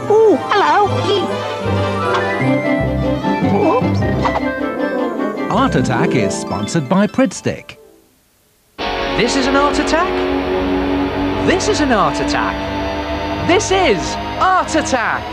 Oh, hello. Whoops. Art Attack is sponsored by Pridstick. This is an art attack. This is an art attack. This is Art Attack.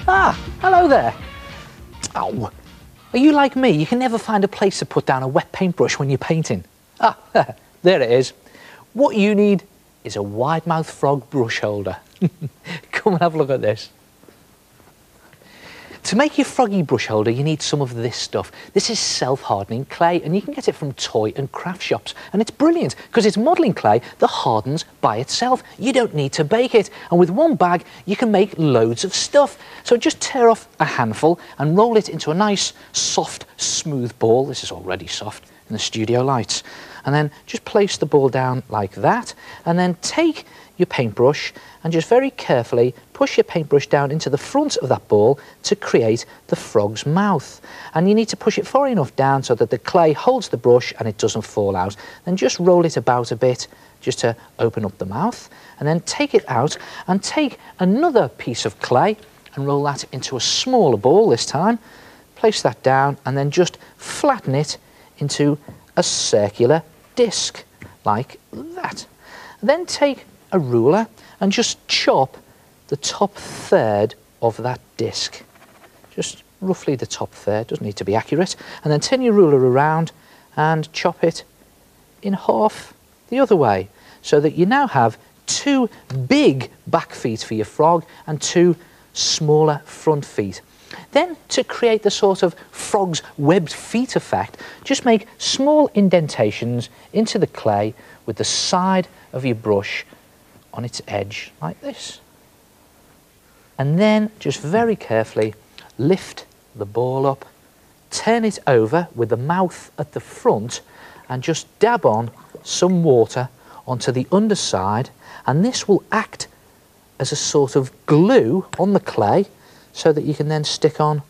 Ah, hello there. Oh, are you like me? You can never find a place to put down a wet paintbrush when you're painting. Ah, there it is. What you need is a wide-mouthed frog brush holder. Come and have a look at this. To make your froggy brush holder, you need some of this stuff. This is self-hardening clay, and you can get it from toy and craft shops. And it's brilliant, because it's modelling clay that hardens by itself. You don't need to bake it. And with one bag, you can make loads of stuff. So just tear off a handful and roll it into a nice, soft, smooth ball. This is already soft in the studio lights. And then just place the ball down like that, and then take your paintbrush and just very carefully push your paintbrush down into the front of that ball to create the frog's mouth. And you need to push it far enough down so that the clay holds the brush and it doesn't fall out. Then just roll it about a bit just to open up the mouth, and then take it out and take another piece of clay and roll that into a smaller ball this time. Place that down and then just flatten it into a circular disc like that. Then take a ruler and just chop the top third of that disc. Just roughly the top third, doesn't need to be accurate. And then turn your ruler around and chop it in half the other way, so that you now have two big back feet for your frog and two smaller front feet. Then, to create the sort of frog's webbed feet effect, just make small indentations into the clay with the side of your brush on its edge, like this. And then, just very carefully, lift the ball up, turn it over with the mouth at the front, and just dab on some water onto the underside, and this will act as a sort of glue on the clay, so that you can then stick on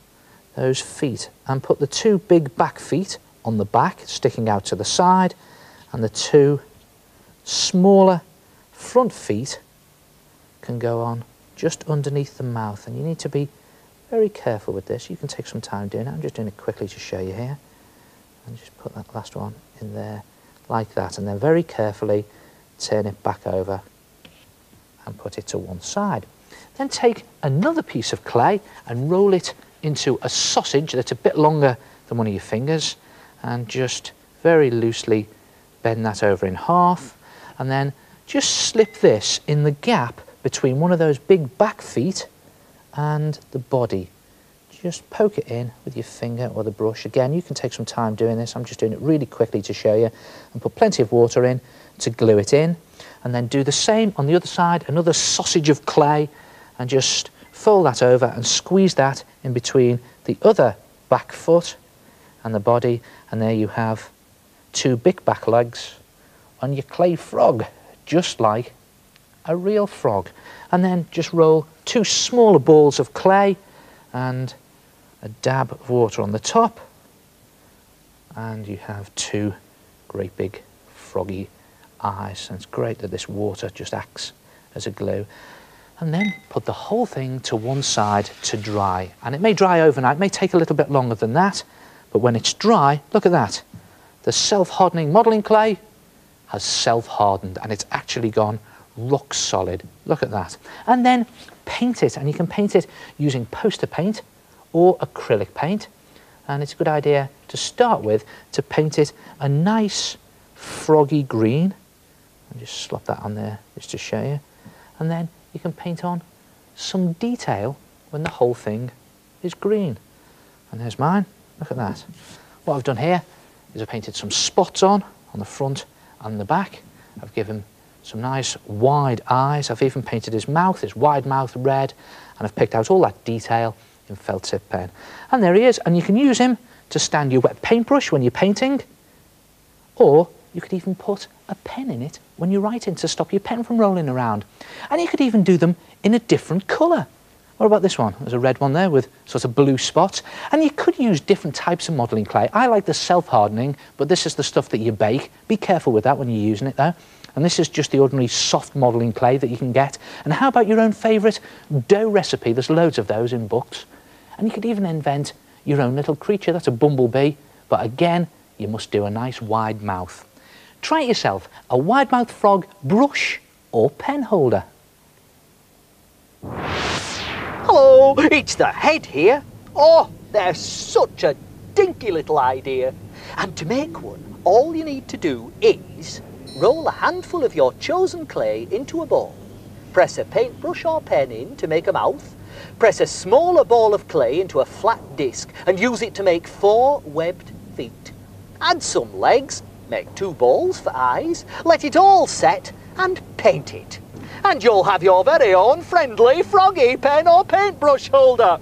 those feet and put the two big back feet on the back, sticking out to the side, and the two smaller front feet can go on just underneath the mouth. And you need to be very careful with this. You can take some time doing it. I'm just doing it quickly to show you here. And just put that last one in there like that, and then very carefully turn it back over and put it to one side. Then take another piece of clay and roll it into a sausage that's a bit longer than one of your fingers, and just very loosely bend that over in half, and then just slip this in the gap between one of those big back feet and the body. Just poke it in with your finger or the brush. Again, you can take some time doing this. I'm just doing it really quickly to show you, and put plenty of water in to glue it in, and then do the same on the other side, another sausage of clay, and just fold that over and squeeze that in between the other back foot and the body, and there you have two big back legs on your clay frog, just like a real frog. And then just roll two smaller balls of clay and a dab of water on the top, and you have two great big froggy eyes. And it's great that this water just acts as a glue. And then put the whole thing to one side to dry. And it may dry overnight, it may take a little bit longer than that, but when it's dry, look at that. The self-hardening modelling clay has self-hardened, and it's actually gone rock solid. Look at that. And then paint it, and you can paint it using poster paint or acrylic paint. And it's a good idea to start with to paint it a nice froggy green. I'll just slop that on there just to show you. And then you can paint on some detail when the whole thing is green. And there's mine. Look at that. What I've done here is I've painted some spots on the front and the back. I've given Some nice wide eyes. I've even painted his mouth, his wide mouth red, and I've picked out all that detail in felt tip pen. And there he is, and you can use him to stand your wet paintbrush when you're painting, or you could even put a pen in it when you're writing to stop your pen from rolling around. And you could even do them in a different colour. What about this one? There's a red one there with sort of blue spots. And you could use different types of modelling clay. I like the self-hardening, but this is the stuff that you bake. Be careful with that when you're using it though. And this is just the ordinary soft modelling clay that you can get. And how about your own favourite dough recipe? There's loads of those in books. And you could even invent your own little creature. That's a bumblebee. But again, you must do a nice wide mouth. Try it yourself. A wide mouth frog brush or pen holder. Hello, it's the head here. Oh, there's such a dinky little idea. And to make one, all you need to do is roll a handful of your chosen clay into a bowl. Press a paintbrush or pen in to make a mouth. Press a smaller ball of clay into a flat disc and use it to make 4 webbed feet. Add some legs, make 2 balls for eyes, let it all set and paint it. And you'll have your very own friendly froggy pen or paintbrush holder.